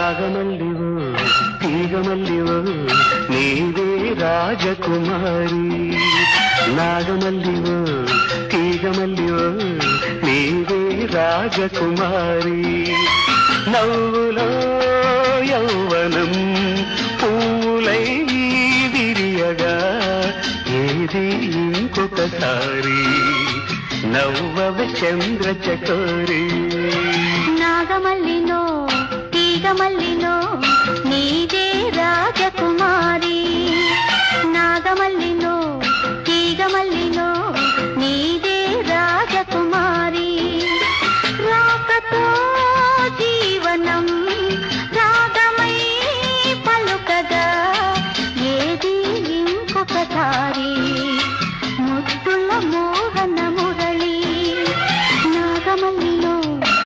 నాగమల్లివో తీగమల్లివో నీవే రాజకుమారి. నాగమల్లివో తీగమల్లివో నీవే రాజకుమారి. నవ్వులో యౌవనం పూలై విరియగా ఏది ఇంకొకసారి నవ్వవ చంద్ర చకోరి.